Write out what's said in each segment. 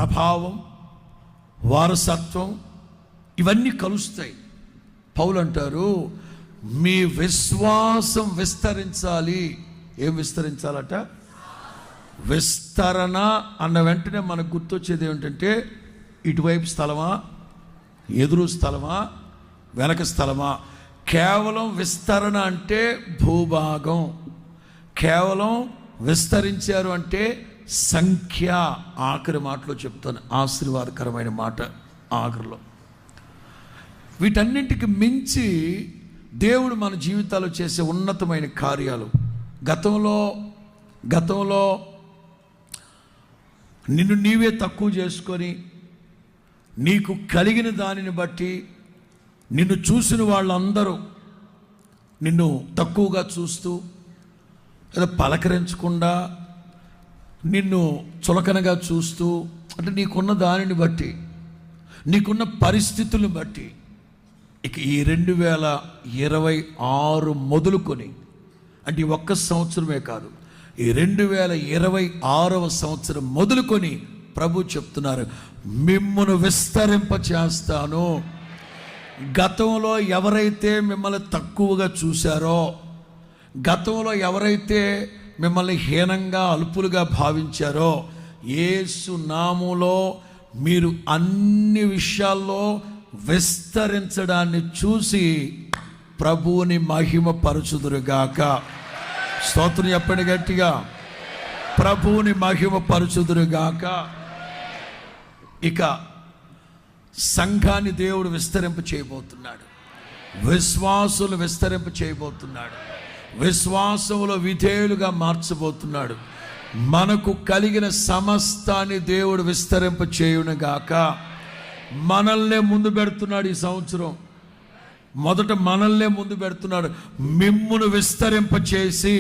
ప్రభావం, వారసత్వం ఇవన్నీ కలుస్తాయి. పౌలు అంటారు, మీ విశ్వాసం విస్తరించాలి. ఏం విస్తరించాలట? విస్తరణ అన్న వెంటనే మనకు గుర్తొచ్చేది ఏమిటంటే, ఇటువైపు స్థలమా, ఎదురు స్థలమా, వెనక స్థలమా? కేవలం విస్తరణ అంటే భూభాగం, కేవలం విస్తరించారు అంటే సంఖ్య. ఆఖరి మాటలో చెప్తాను, ఆశీర్వాదకరమైన మాట ఆఖరిలో. వీటన్నింటికి మించి దేవుడు మన జీవితాల్లో చేసే ఉన్నతమైన కార్యాలు. గతంలో నిన్ను నీవే తక్కువ చేసుకొని, నీకు కలిగిన దానిని బట్టి నిన్ను చూసిన వాళ్ళందరూ నిన్ను తక్కువగా చూస్తూ, లేదా పలకరించకుండా నిన్ను చులకనగా చూస్తూ, అంటే నీకున్న దానిని బట్టి, నీకున్న పరిస్థితులను బట్టి, ఇక ఈ 2026 మొదలుకొని, అంటే ఈ ఒక్క సంవత్సరమే కాదు, ఈ 2026వ సంవత్సరం మొదలుకొని ప్రభు చెప్తున్నారు, మిమ్మును విస్తరింప చేస్తాను. గతంలో ఎవరైతే మిమ్మల్ని తక్కువగా చూశారో, గతంలో ఎవరైతే మిమ్మల్ని హీనంగా అల్పులుగా భావించారో, యేసు నామములో మీరు అన్ని విషయాల్లో విస్తరించడాన్ని చూసి ప్రభువుని మహిమ పరచుదురుగాక. స్తోత్రం చెప్పండి గట్టిగా, ప్రభువుని మహిమ పరచుదురుగాక. ఇక సంఘాన్ని దేవుడు విస్తరింప చేయబోతున్నాడు, విశ్వాసులు విస్తరింప చేయబోతున్నాడు, విశ్వాసములో విధేయులుగా మార్చబోతున్నాడు. మనకు కలిగిన సమస్తాన్ని దేవుడు విస్తరింప చేయునుగాక. మనల్నే ముందు పెడుతున్నాడు. ఈ సంవత్సరం మొదట మనల్నే ముందు పెడుతున్నాడు. మిమ్మును విస్తరింప చేసి,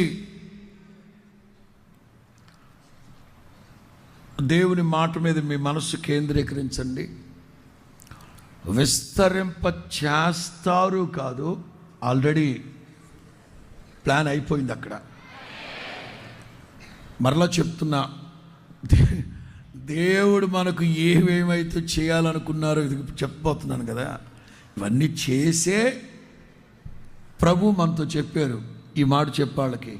దేవుని మాట మీద మీ మనస్సు కేంద్రీకరించండి. విస్తరింప చేస్తారు కాదు, ఆల్రెడీ ప్లాన్ అయిపోయింది అక్కడ. మరలా చెప్తున్నా, దేవుడు మనకు ఏమేమైతే చేయాలనుకున్నారో ఇది చెప్పబోతున్నాను కదా, ఇవన్నీ చేసే ప్రభు మనతో చెప్పారు. ఈ మాట చెప్పాళ్ళకి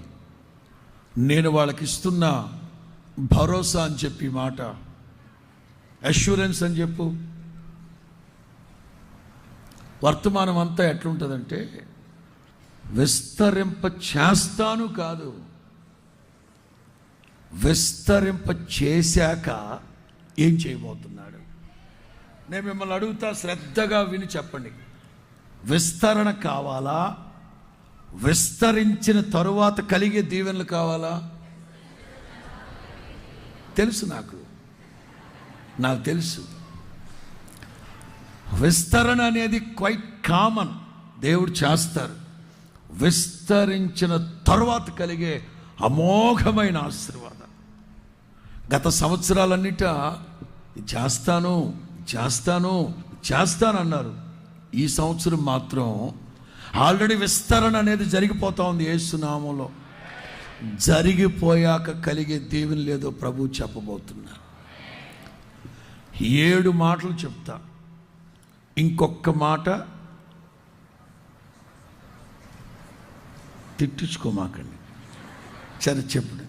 నేను వాళ్ళకి ఇస్తున్న భరోసా అని చెప్పి మాట, అష్యూరెన్స్ అని చెప్పు. వర్తమానం అంతా ఎట్లుంటుందంటే, విస్తరింప చేస్తాను కాదు, విస్తరింప చేశాక ఏం చేయబోతున్నాడు. నేను మిమ్మల్ని అడుగుతా, శ్రద్ధగా విని చెప్పండి. విస్తరణ కావాలా? విస్తరించిన తరువాత కలిగే దీవెనలు కావాలా? తెలుసు, నాకు తెలుసు. విస్తరణ అనేది క్వైట్ కామన్, దేవుడు చేస్తారు. విస్తరించిన తరువాత కలిగే అమోఘమైన ఆశీర్వాదం. గత సంవత్సరాలన్నిట చేస్తాను అన్నారు. ఈ సంవత్సరం మాత్రం ఆల్రెడీ విస్తరణ అనేది జరిగిపోతా ఉంది. యేసు నామములో జరిగిపోయాక కలిగే దీవెన లేదో ప్రభు చెప్పబోతున్నారు. 7 మాటలు చెప్తా, ఇంకొక మాట తిట్టించుకోమాకండి. సరే చెప్పండి.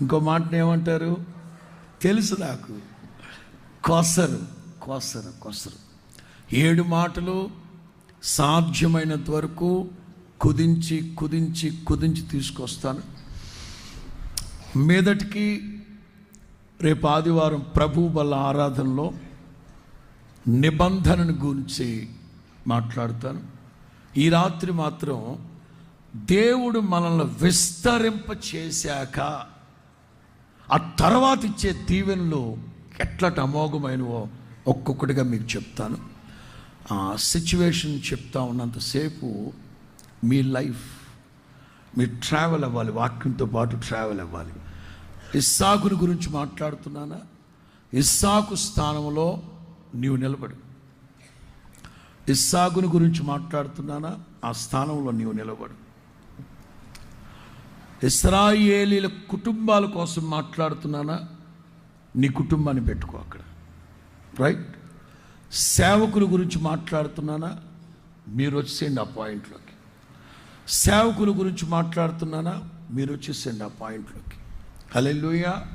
ఇంకో మాటను ఏమంటారు తెలుసు నాకు, కొసరు. 7 మాటలు సాధ్యమైనంత వరకు కుదించి తీసుకొస్తాను. మీదటికి రేపు ఆదివారం ప్రభు వల్ల ఆరాధనలో నిబంధనను గురించి మాట్లాడతాను. ఈ రాత్రి మాత్రం దేవుడు మనల్ని విస్తరింప చేశాక ఆ తర్వాత ఇచ్చే దీవెనలు ఎట్లటి అమోఘమైనవో ఒక్కొక్కటిగా మీకు చెప్తాను. ఆ సిచ్యువేషన్ చెప్తా ఉన్నంతసేపు మీ లైఫ్, మీరు ట్రావెల్ అవ్వాలి, వాక్యంతో పాటు ట్రావెల్ అవ్వాలి. ఇస్సాకుని గురించి మాట్లాడుతున్నానా? ఇస్సాకు స్థానంలో నీవు నిలబడు. ఇస్సాకుని గురించి మాట్లాడుతున్నానా? ఆ స్థానంలో నీవు నిలబడు. ఇశ్రాయేలీల కుటుంబాల కోసం మాట్లాడుతున్నానా? నీ కుటుంబాన్ని పెట్టుకో అక్కడ. రైట్? సేవకుల గురించి మాట్లాడుతున్నానా? మీరు వచ్చేసేయండి ఆ పాయింట్లోకి. సేవకుల గురించి మాట్లాడుతున్నానా? మీరు వచ్చేసేయండి ఆ పాయింట్లోకి. హల్లెలూయా.